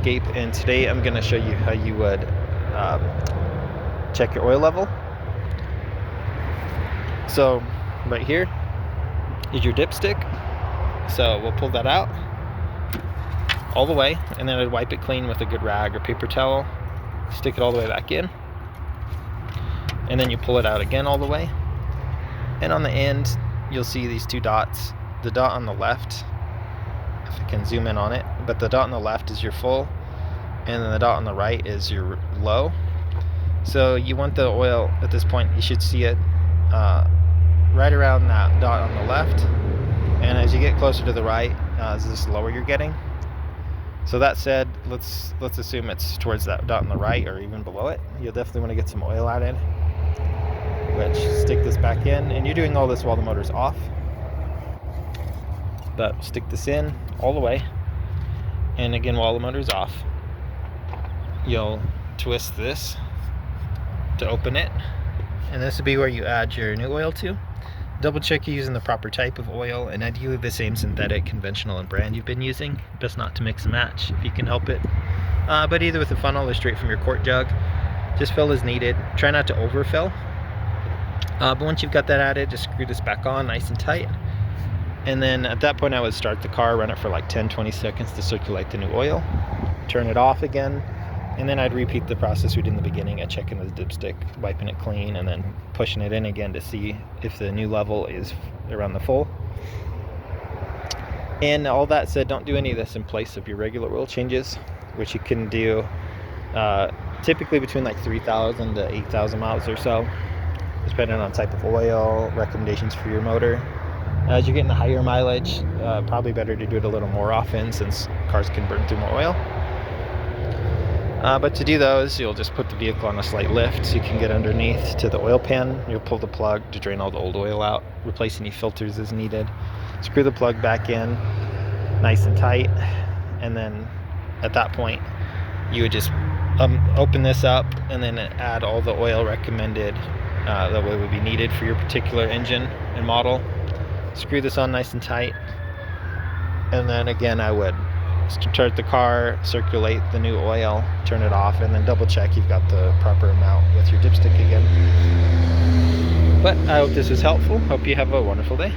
Escape, and today I'm going to show you how you would check your oil level. So right here is your dipstick. So we'll pull that out all the way, and then I'd wipe it clean with a good rag or paper towel, stick it all the way back in, and then you pull it out again all the way. And on the end you'll see these two dots. The dot on the left, if I can zoom in on it, but the dot on the left is your full, and then the dot on the right is your low. So you want the oil at this point, you should see it right around that dot on the left, and as you get closer to the right, this lower you're getting. So that said, let's assume it's towards that dot on the right or even below it. You'll definitely want to get some oil added, which stick this back in, and you're doing all this while the motor's off. But stick this in all the way, and again while the motor's off, you'll twist this to open it, and this will be where you add your new oil to. Double check you're using the proper type of oil, and ideally the same synthetic, conventional, and brand you've been using. Best not to mix and match if you can help it, but either with a funnel or straight from your quart jug. Just fill as needed. Try not to overfill, but once you've got that added, just screw this back on nice and tight. And then at that point I would start the car, run it for like 10-20 seconds to circulate the new oil, turn it off again, and then I'd repeat the process we did in the beginning of checking the dipstick, wiping it clean, and then pushing it in again to see if the new level is around the full. And all that said, don't do any of this in place of your regular oil changes, which you can do typically between like 3,000 to 8,000 miles or so, depending on type of oil, recommendations for your motor. As you're getting the higher mileage, probably better to do it a little more often, since cars can burn through more oil. But to do those, you'll just put the vehicle on a slight lift so you can get underneath to the oil pan. You'll pull the plug to drain all the old oil out, replace any filters as needed. Screw the plug back in nice and tight, and then at that point you would just open this up and then add all the oil recommended that would be needed for your particular engine and model. Screw this on nice and tight, and then again I would start the car, circulate the new oil, turn it off, and then double check you've got the proper amount with your dipstick again. But I hope this was helpful. Hope you have a wonderful day.